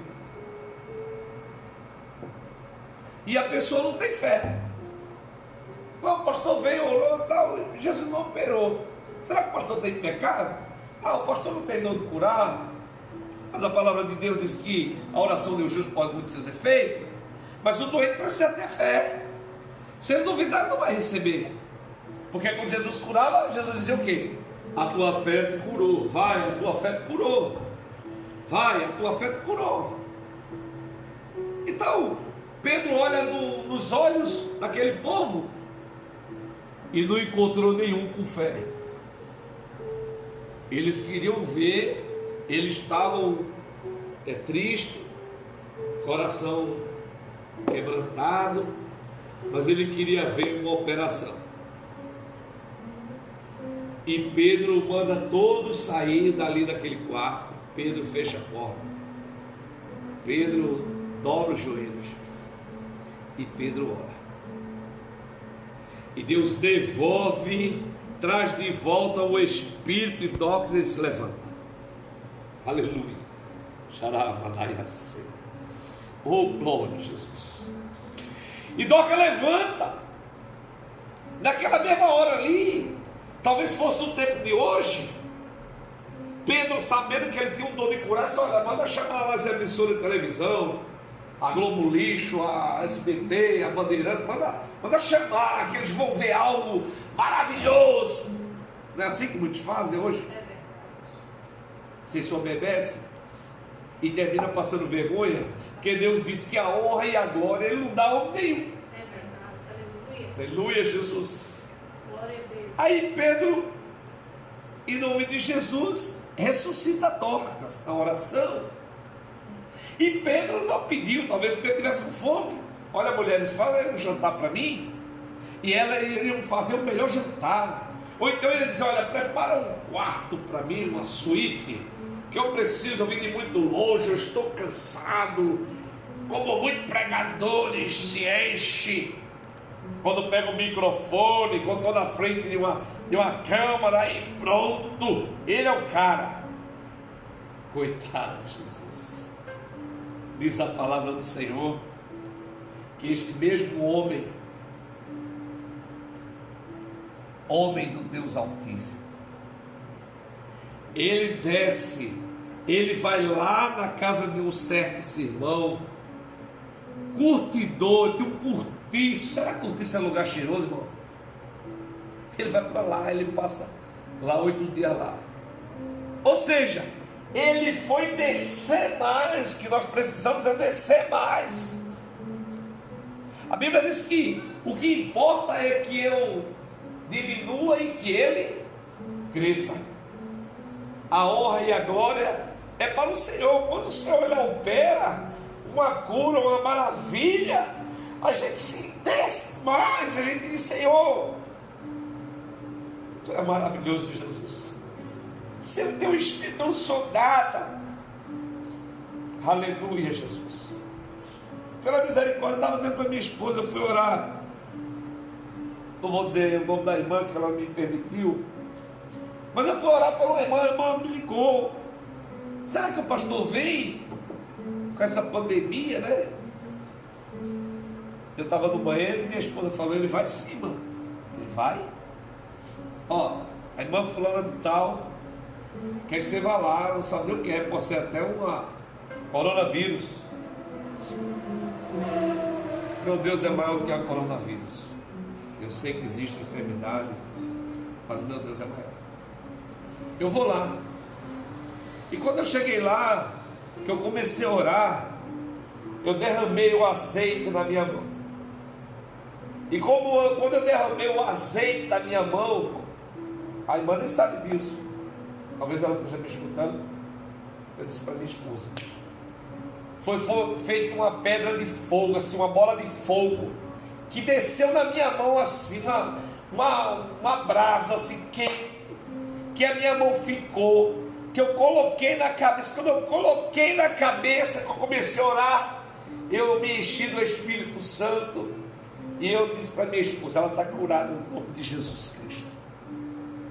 e a pessoa não tem fé. O pastor veio, orou e tal, Jesus não operou. Será que o pastor tem pecado? O pastor não tem dom de curar. Mas a palavra de Deus diz que a oração do justo pode muito ser feita. Mas o doente precisa ter fé. Se ele duvidar, ele não vai receber. Porque quando Jesus curava, Jesus dizia o quê? A tua fé te curou. Vai, a tua fé te curou. Vai, a tua fé te curou. Então, Pedro olha nos olhos daquele povo e não encontrou nenhum com fé. Eles queriam ver, eles estavam tristes, coração quebrantado, mas ele queria ver uma operação. E Pedro manda todos sair dali daquele quarto. Pedro fecha a porta. Pedro dobra os joelhos. E Pedro ora. E Deus devolve, traz de volta o espírito de Dorcas e se levanta. Aleluia. Oh, glória a Jesus. E Dorcas levanta. Naquela mesma hora ali, talvez fosse no tempo de hoje, Pedro, sabendo que ele tinha um dom de curar, disse: olha, manda chamar as emissoras de televisão, a Globo Lixo, a SBT, a Bandeirante, manda chamar, que eles vão ver algo maravilhoso. Não é assim que muitos fazem hoje? Você soubesse e termina passando vergonha, porque Deus disse que a honra e a glória Ele não dá a homem nenhum. É verdade. Aleluia. Aleluia, Jesus. Glória a Deus. Aí Pedro, em nome de Jesus, ressuscita Dorcas na oração. E Pedro não pediu, talvez Pedro tivesse com fome. Olha, mulheres, fazem um jantar para mim. E elas iriam fazer o melhor jantar. Ou então ele diz: olha, prepara um quarto para mim, uma suíte, que eu preciso vir de muito longe, eu estou cansado. Como muitos pregadores se enche quando pega o microfone, quando estou na frente de uma câmara, e pronto, ele é o cara. Coitado de Jesus. Diz a palavra do Senhor que este mesmo homem do Deus Altíssimo, ele desce, ele vai lá na casa de um certo irmão, curtidor, tem um cortiço. Será que cortiço é lugar cheiroso, irmão? Ele vai para lá, ele passa lá 8 dias lá. Ou seja, ele foi descer mais. Que nós precisamos é descer mais. A Bíblia diz que o que importa é que eu diminua e que ele cresça. A honra e a glória é para o Senhor. Quando o Senhor ele opera uma cura, uma maravilha, a gente se desce mais, a gente diz: Senhor, Tu é maravilhoso, Jesus. Se o Teu Espírito não sou nada. Aleluia, Jesus. Pela misericórdia, eu estava dizendo para minha esposa, eu fui orar. Não vou dizer o nome da irmã que ela me permitiu, mas eu fui orar pela irmã, a irmã me ligou: será que o pastor vem com essa pandemia, né? Eu estava no banheiro e minha esposa falou: ele vai sim, mano. Ele vai? Ó, a irmã fulana de tal quer que você vá lá, não sabe nem o que é, pode ser até uma coronavírus. Meu Deus é maior do que a coronavírus. Eu sei que existe enfermidade, mas meu Deus é maior. Eu vou lá. E quando eu cheguei lá, que eu comecei a orar, eu derramei o azeite na minha mão. E quando eu derramei o azeite na minha mão, a irmã nem sabe disso, talvez ela esteja me escutando. Eu disse para minha esposa: foi feita uma pedra de fogo, assim, uma bola de fogo, que desceu na minha mão assim, uma brasa assim quente, que a minha mão ficou, que eu coloquei na cabeça. Quando eu coloquei na cabeça, que eu comecei a orar, eu me enchi do Espírito Santo, e eu disse para minha esposa: ela está curada no nome de Jesus Cristo,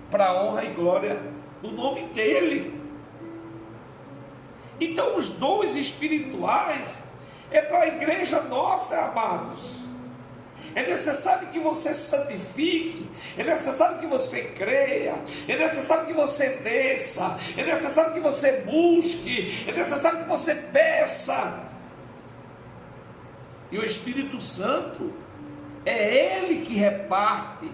para a honra e glória do nome dele. Então os dons espirituais é para a igreja nossa, amados. É necessário que você santifique, é necessário que você creia, é necessário que você desça, é necessário que você busque, é necessário que você peça. E o Espírito Santo é Ele que reparte.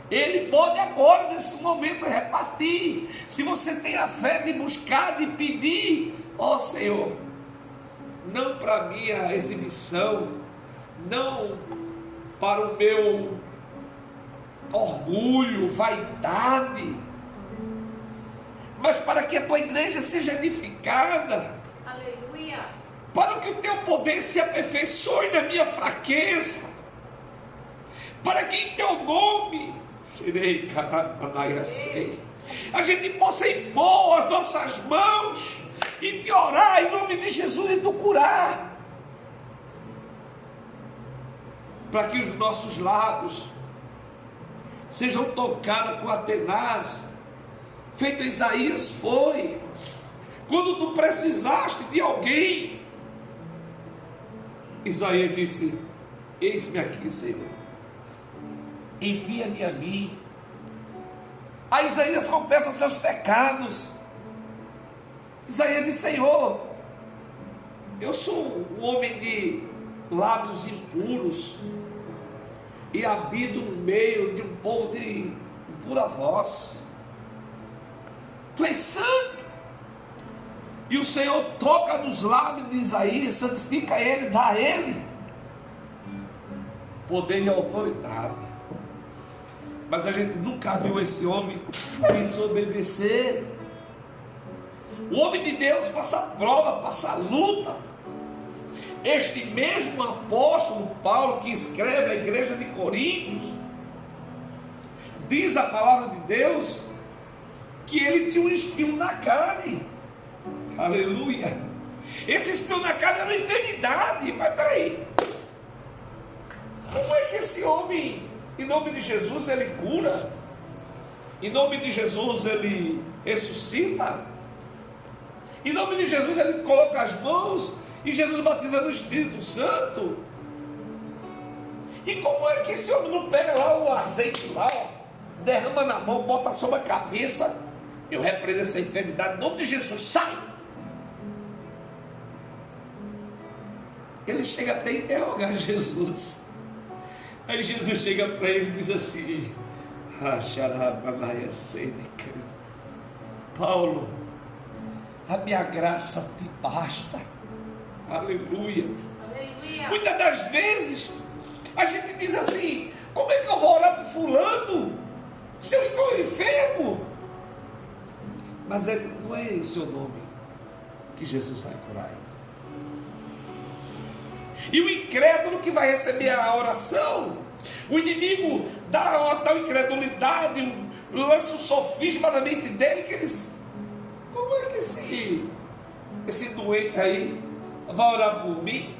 Ele pode agora, nesse momento, repartir. Se você tem a fé de buscar, de pedir: ó Senhor, não para minha exibição, não para o meu orgulho, vaidade, mas para que a tua igreja seja edificada. Aleluia. Para que o teu poder se aperfeiçoe na minha fraqueza, para que em teu nome a gente possa impor as nossas mãos e te orar em nome de Jesus e tu curar, para que os nossos lábios sejam tocados com a tenaz, feito Isaías foi, quando tu precisaste de alguém. Isaías disse: eis-me aqui, Senhor, envia-me a mim. Aí Isaías confessa seus pecados. Isaías diz: Senhor, eu sou um homem de lábios impuros e habito no meio de um povo de impura voz. Tu és santo. E o Senhor toca nos lábios de Isaías, santifica ele, dá a ele poder e autoridade. Mas a gente nunca viu esse homem sem desobedecer. O homem de Deus passa prova, passa luta. Este mesmo apóstolo Paulo, que escreve a igreja de Coríntios, diz a palavra de Deus que ele tinha um espinho na carne. Aleluia. Esse espinho na carne era uma enfermidade. Mas peraí, como é que esse homem, em nome de Jesus, ele cura? Em nome de Jesus, ele ressuscita? Em nome de Jesus, ele coloca as mãos e Jesus batiza no Espírito Santo? E como é que esse homem não pega lá o azeite lá, ó, derrama na mão, bota sobre a cabeça? Eu repreendo essa enfermidade em nome de Jesus, sai! Ele chega até a interrogar Jesus. Aí Jesus chega para ele e diz assim: Paulo, a minha graça te basta. Aleluia. Aleluia. Muitas das vezes a gente diz assim: como é que eu vou orar para fulano se eu estou enfermo? Mas não é esse o nome que Jesus vai curar ele. E o incrédulo que vai receber a oração, o inimigo dá uma tal incredulidade, lança um sofisma na mente dele, que eles: como é que esse doente aí vai orar por mim?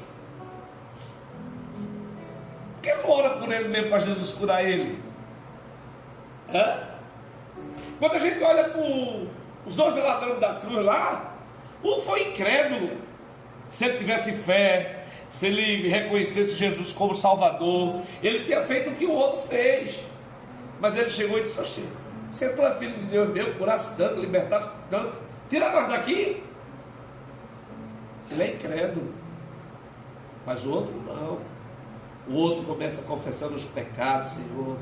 Por que não ora por ele mesmo para Jesus curar ele? Quando a gente olha para os 12 ladrões da cruz lá, um foi incrédulo. Se ele tivesse fé, se ele reconhecesse Jesus como Salvador, ele tinha feito o que o outro fez. Mas ele chegou e disse: oxe, se tu é filho de Deus mesmo, curasse tanto, libertasse tanto, tira nós daqui. Ele é incrédulo. Mas o outro não. O outro começa confessando os pecados: Senhor,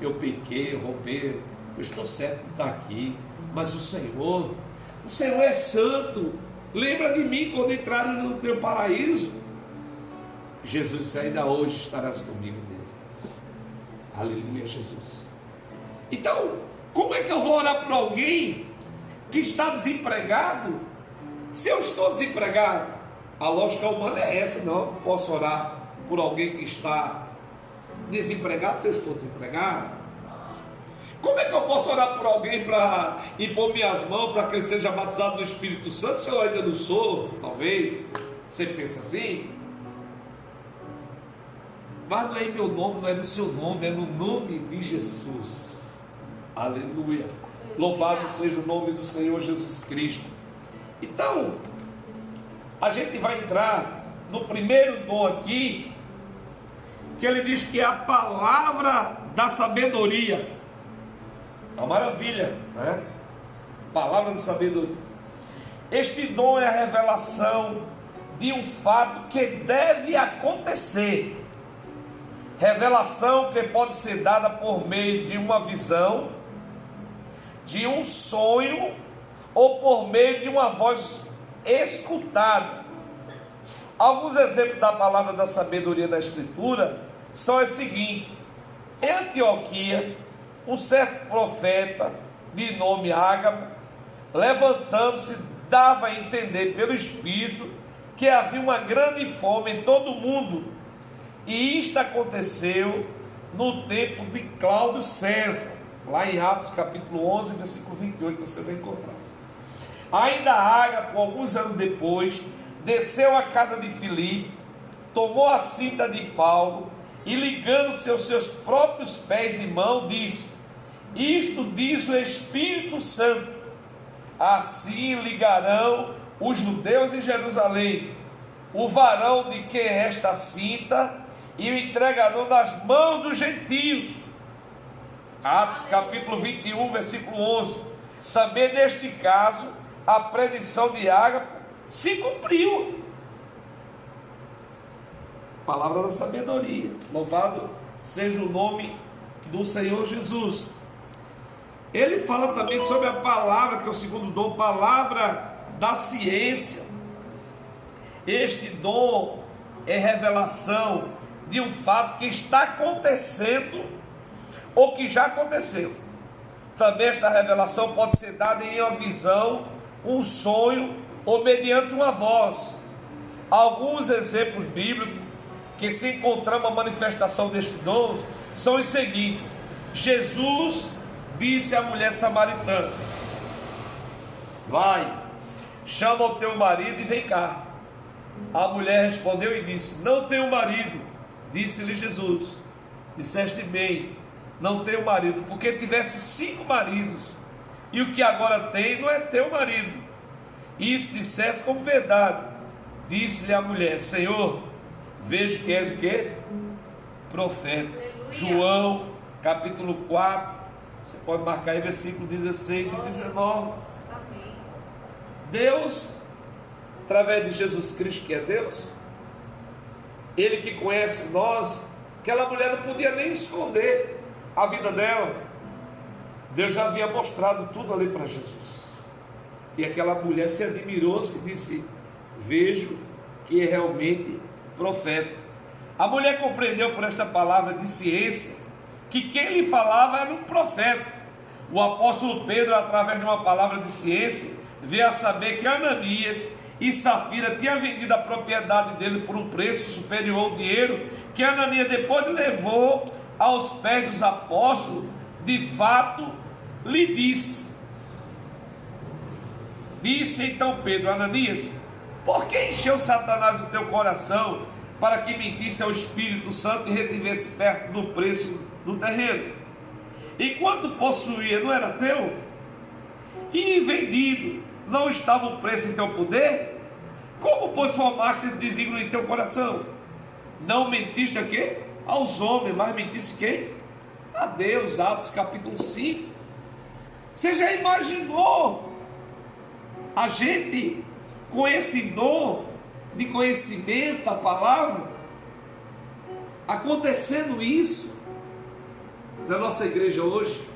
eu pequei, eu roubei, eu estou certo de estar aqui, mas o Senhor é santo. Lembra de mim quando entraram no teu paraíso. Jesus disse: ainda hoje estarás comigo nele. Aleluia, Jesus. Então, como é que eu vou orar por alguém que está desempregado? Se eu estou desempregado, a lógica humana é essa: não, eu não posso orar por alguém que está desempregado se eu estou desempregado. Como é que eu posso orar por alguém para impor minhas mãos para que ele seja batizado no Espírito Santo se eu ainda não sou? Talvez você pensa assim. Mas não é em meu nome, não é no seu nome, é no nome de Jesus. Aleluia. Louvado seja o nome do Senhor Jesus Cristo. Então, a gente vai entrar no primeiro dom aqui, que ele diz que é a palavra da sabedoria. Uma maravilha, né? Palavra da sabedoria. Este dom é a revelação de um fato que deve acontecer. Revelação que pode ser dada por meio de uma visão, de um sonho, ou por meio de uma voz escutada. Alguns exemplos da palavra da sabedoria da Escritura são os seguintes: em Antioquia, um certo profeta de nome Ágabo, levantando-se, dava a entender pelo Espírito que havia uma grande fome em todo o mundo. E isto aconteceu no tempo de Cláudio César, lá em Atos capítulo 11, versículo 28, você vai encontrar. Ainda Ágabo, alguns anos depois, desceu à casa de Filipe, tomou a cinta de Paulo e, ligando-se aos seus próprios pés e mãos, disse: isto diz o Espírito Santo, assim ligarão os judeus em Jerusalém o varão de quem é esta cinta, e o entregarão nas mãos dos gentios. Atos capítulo 21, versículo 11. Também neste caso, a predição de Ágabo se cumpriu. Palavra da sabedoria. Louvado seja o nome do Senhor Jesus. Ele fala também sobre a palavra, que é o segundo dom, palavra da ciência. Este dom é revelação de um fato que está acontecendo ou que já aconteceu. Também esta revelação pode ser dada em uma visão, um sonho ou mediante uma voz. Alguns exemplos bíblicos que se encontramos a manifestação deste dom são os seguintes. Jesus disse à mulher samaritana: vai, chama o teu marido e vem cá. A mulher respondeu e disse: não tenho marido. Disse-lhe Jesus: disseste bem, não tenho marido, porque tivesse 5 maridos, e o que agora tem não é teu marido. Isso disseste como verdade. Disse-lhe a mulher: Senhor, vejo que és o quê? Profeta. Aleluia. João capítulo 4, você pode marcar aí versículo 16 e 19. Amém. Deus, através de Jesus Cristo, que é Deus, Ele que conhece nós, aquela mulher não podia nem esconder a vida dela. Deus já havia mostrado tudo ali para Jesus. E aquela mulher se admirou-se e disse: vejo que é realmente profeta. A mulher compreendeu por esta palavra de ciência que quem lhe falava era um profeta. O apóstolo Pedro, através de uma palavra de ciência, veio a saber que Ananias e Safira tinham vendido a propriedade dele por um preço superior ao dinheiro que Ananias depois levou aos pés dos apóstolos. De fato lhe disse. Disse então Pedro: Ananias, por que encheu Satanás o teu coração para que mentisse ao Espírito Santo e retivesse perto do preço do terreno? E quanto possuía, não era teu? E vendido, não estava o preço em teu poder? Como, pois, formaste desígnio em teu coração? Não mentiste a quê? Aos homens, mas mentiste quem? A Deus. Atos capítulo 5. Você já imaginou a gente com esse dom de conhecimento da palavra acontecendo isso na nossa igreja hoje?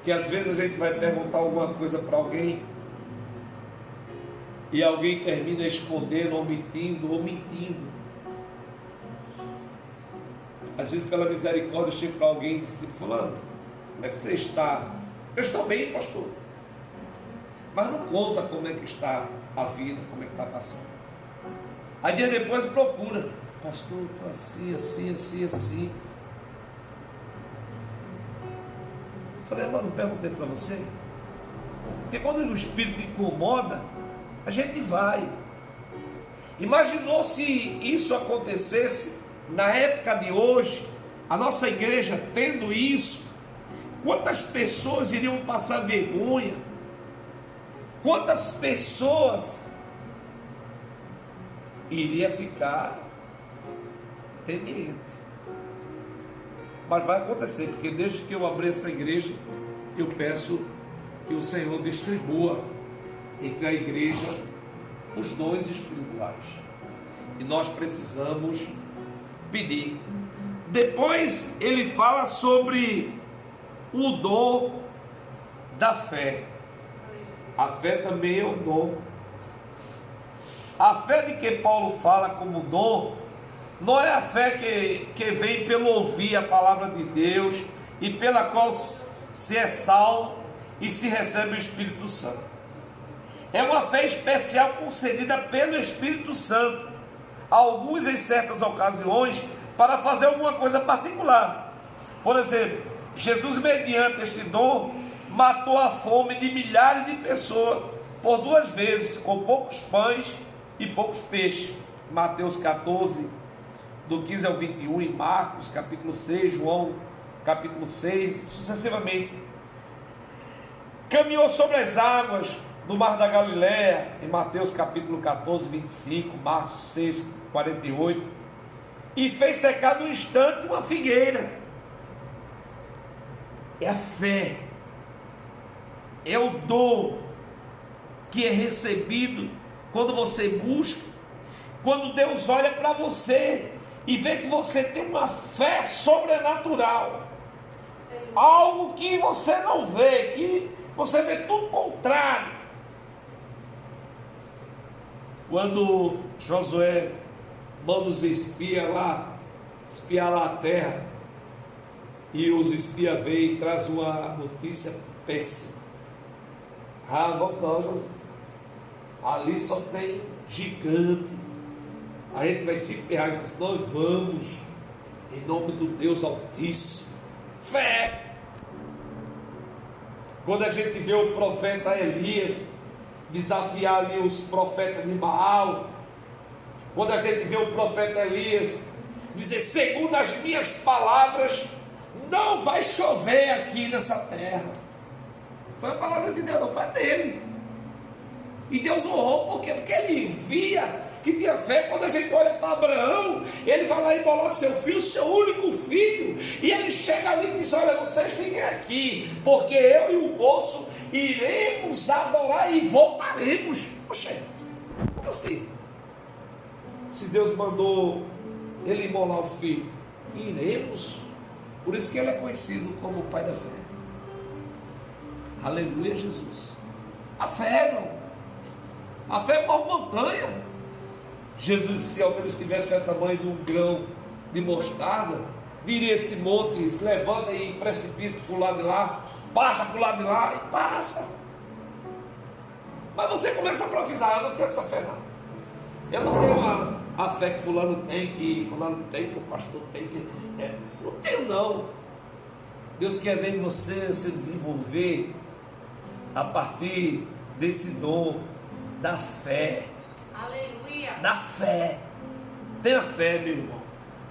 Que às vezes a gente vai perguntar alguma coisa para alguém e alguém termina escondendo, omitindo ou mentindo. Às vezes, pela misericórdia, eu chego para alguém e digo: fulano, como é que você está? Eu estou bem, pastor. Mas não conta como é que está a vida, como é que está passando. Aí dia depois procura: pastor, estou assim, assim, assim, assim. Eu falei: mano, não perguntei para você? Porque quando o Espírito incomoda, a gente vai. Imaginou se isso acontecesse na época de hoje, a nossa igreja tendo isso? Quantas pessoas iriam passar vergonha? Quantas pessoas iriam ficar tementes? Mas vai acontecer, porque desde que eu abri essa igreja, eu peço que o Senhor distribua entre a igreja os dons espirituais. E nós precisamos pedir. Depois ele fala sobre o dom da fé. A fé também é um dom. A fé de que Paulo fala como dom não é a fé que vem pelo ouvir a palavra de Deus e pela qual se é salvo e se recebe o Espírito Santo. É uma fé especial concedida pelo Espírito Santo, alguns em certas ocasiões, para fazer alguma coisa particular. Por exemplo, Jesus, mediante este dom, matou a fome de milhares de pessoas por 2 vezes, com poucos pães e poucos peixes. Mateus 14, do 15 ao 21, em Marcos capítulo 6, João capítulo 6, sucessivamente. Caminhou sobre as águas do mar da Galileia, em Mateus capítulo 14, 25, Marcos 6, 48, e fez secar num instante uma figueira. É a fé, é o dom que é recebido quando você busca, quando Deus olha para você e vê que você tem uma fé sobrenatural. algo que você não vê, que você vê tudo contrário. Quando Josué manda os espias lá, espiar lá a terra, e os espias vêm e trazem uma notícia péssima. Vamos não, Josué. Ali só tem gigante. A gente vai se ferrar. Nós vamos, em nome do Deus Altíssimo. Fé. Quando a gente vê o profeta Elias desafiar ali os profetas de Baal, quando a gente vê o profeta Elias dizer: segundo as minhas palavras, não vai chover aqui nessa terra. Foi a palavra de Deus, não foi a dele. E Deus honrou, por quê? Porque ele via que tinha fé. Quando a gente olha para Abraão, ele vai lá imolar seu filho, seu único filho, e ele chega ali e diz: olha, vocês fiquem aqui, porque eu e o moço iremos adorar e voltaremos. Poxa, como assim? Se Deus mandou ele imolar o filho, iremos. Por isso que ele é conhecido como o pai da fé. Aleluia, Jesus. A fé, não. A fé move montanha. Jesus disse: se ao menos tivesse fé tamanho de um grão de mostarda, diria esse monte: levanta e precipita para o lado de lá, passa para o lado de lá, e passa. Mas você começa a profetizar: eu não tenho essa fé, não. Eu não tenho a fé que fulano tem, que o pastor tem, não tenho, não. Deus quer ver em você se desenvolver a partir desse dom da fé. Aleluia. Da fé. Tenha fé, meu irmão.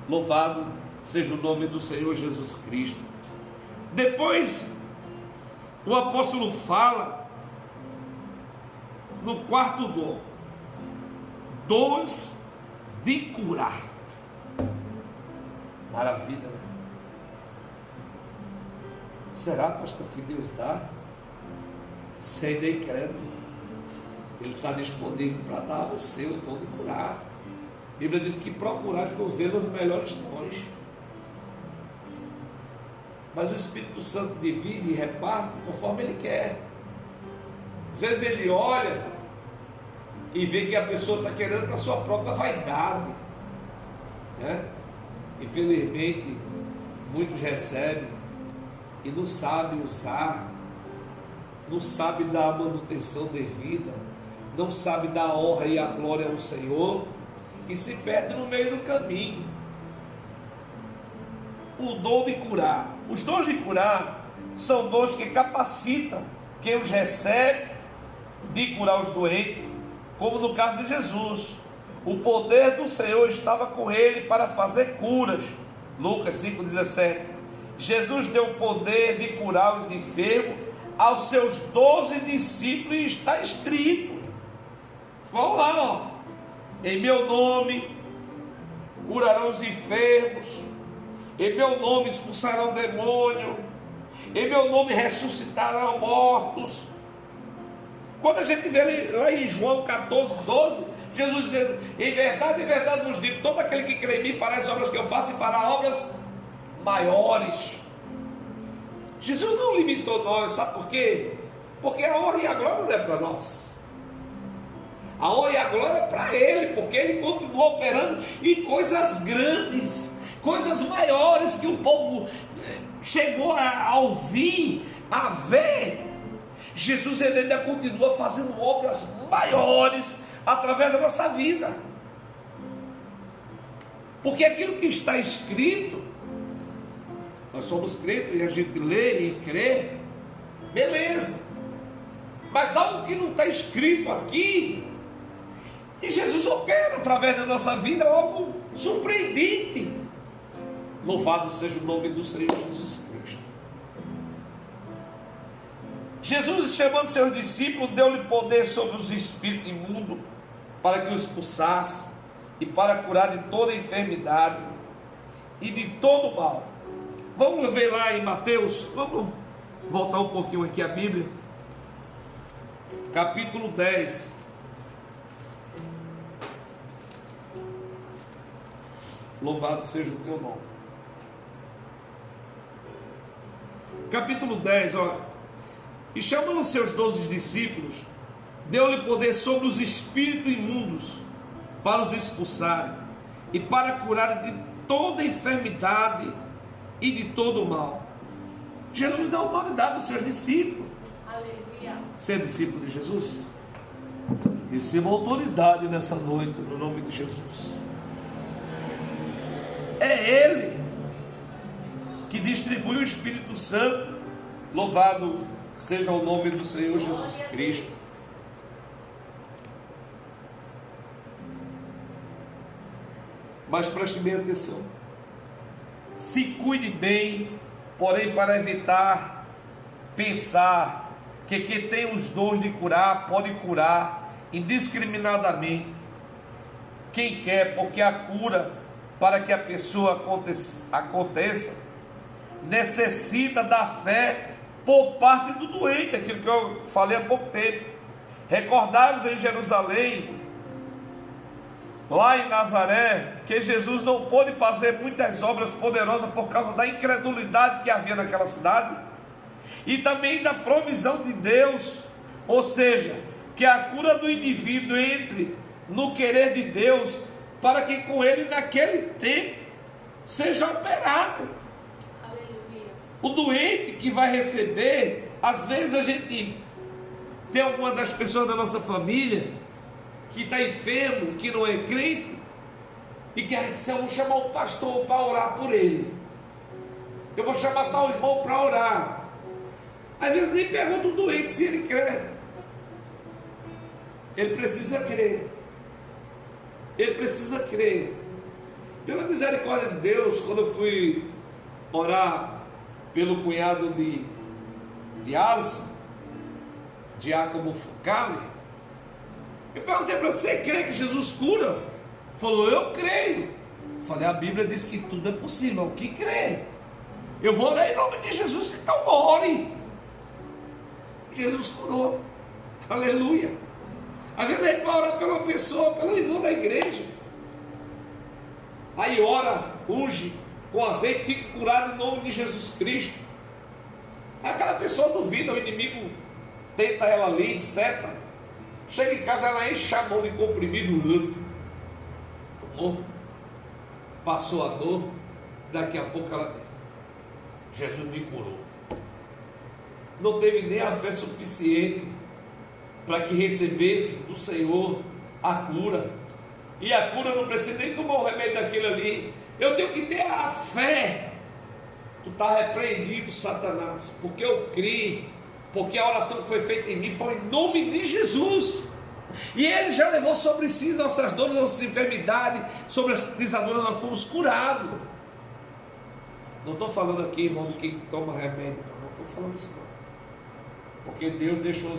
Louvado seja o nome do Senhor Jesus Cristo. Depois, o apóstolo fala no quarto dom: dons de curar. Maravilha, né? Será, pastor, que Deus dá? Sem nem credo. Ele está disponível para dar a você o dom de curar. A Bíblia diz que procurar com zelo os melhores dons. Mas o Espírito Santo divide e reparte conforme Ele quer. Às vezes Ele olha e vê que a pessoa está querendo para a sua própria vaidade, né? Infelizmente, muitos recebem e não sabem usar, não sabem dar a manutenção devida, não sabem dar a honra e a glória ao Senhor, e se perdem no meio do caminho. O dom de curar. Os dons de curar são dons que capacitam quem os recebe de curar os doentes, como no caso de Jesus. O poder do Senhor estava com ele para fazer curas. Lucas 5,17. Jesus deu o poder de curar os enfermos aos seus 12 discípulos, e está escrito. Vamos lá, ó. Em meu nome curarão os enfermos, em meu nome expulsarão demônio, em meu nome ressuscitarão mortos. Quando a gente vê lá em João 14:12, Jesus dizendo: em verdade vos digo, todo aquele que crê em mim fará as obras que eu faço, e fará obras maiores. Jesus não limitou nós, sabe por quê? Porque a honra e a glória não é para nós. A honra e a glória é para Ele, porque Ele continua operando em coisas grandes, coisas maiores que o povo chegou a ouvir, a ver. Jesus, ele ainda continua fazendo obras maiores através da nossa vida, porque aquilo que está escrito, nós somos crentes e a gente lê e crê, beleza, mas algo que não está escrito aqui, e Jesus opera através da nossa vida algo surpreendente. Louvado seja o nome do Senhor Jesus Cristo. Jesus, chamando seus discípulos, deu-lhe poder sobre os espíritos imundos, para que os expulsasse, e para curar de toda enfermidade e de todo mal. Vamos ver lá em Mateus, vamos voltar um pouquinho aqui a Bíblia, capítulo 10. Louvado seja o teu nome. capítulo 10, olha. E chamando os seus 12 discípulos, deu-lhe poder sobre os espíritos imundos, para os expulsarem, e para curarem de toda enfermidade e de todo mal. Jesus deu autoridade aos seus discípulos. Aleluia. Você é discípulo de Jesus? Receba autoridade nessa noite, no nome de Jesus. É Ele que distribui o Espírito Santo. Louvado seja o nome do Senhor Jesus Cristo. Mas preste bem atenção. Se cuide bem, porém, para evitar pensar que quem tem os dons de curar pode curar indiscriminadamente quem quer, porque a cura, para que a pessoa aconteça, necessita da fé por parte do doente, aquilo que eu falei há pouco tempo. Recordai-vos em Jerusalém, lá em Nazaré, que Jesus não pôde fazer muitas obras poderosas por causa da incredulidade que havia naquela cidade, e também da provisão de Deus, ou seja, que a cura do indivíduo entre no querer de Deus, para que com ele naquele tempo seja operado. Aleluia. O doente que vai receber, às vezes a gente tem alguma das pessoas da nossa família que está enfermo, que não é crente, e que a gente diz: eu vou chamar o pastor para orar por ele, eu vou chamar tal irmão para orar. Às vezes nem pergunta o doente se ele crê. Ele precisa crer. Ele precisa crer. Pela misericórdia de Deus, quando eu fui orar pelo cunhado de Alisson, Diácono Fucale, eu perguntei para ele: você crê que Jesus cura? Falou: eu creio. Falei: a Bíblia diz que tudo é possível ao que crê. Eu vou orar em nome de Jesus, então ore. Jesus curou. Aleluia. Às vezes a gente vai orar pela pessoa, pelo irmão da igreja, aí ora, unge com azeite, fica curado em nome de Jesus Cristo. Aquela pessoa duvida, o inimigo tenta ela ali, seta. Chega em casa, ela enche a mão de comprimido, tomou, passou a dor, daqui a pouco ela diz: Jesus me curou. Não teve nem a fé suficiente para que recebesse do Senhor a cura. E a cura não precisa nem tomar o remédio daquele ali. Eu tenho que ter a fé. Tu está repreendido, Satanás, porque eu criei, porque a oração que foi feita em mim foi em nome de Jesus. E Ele já levou sobre si nossas dores, nossas enfermidades, sobre as pisaduras nós fomos curados. Não estou falando aqui, irmão, de quem toma remédio, não estou falando isso não. Porque Deus deixou os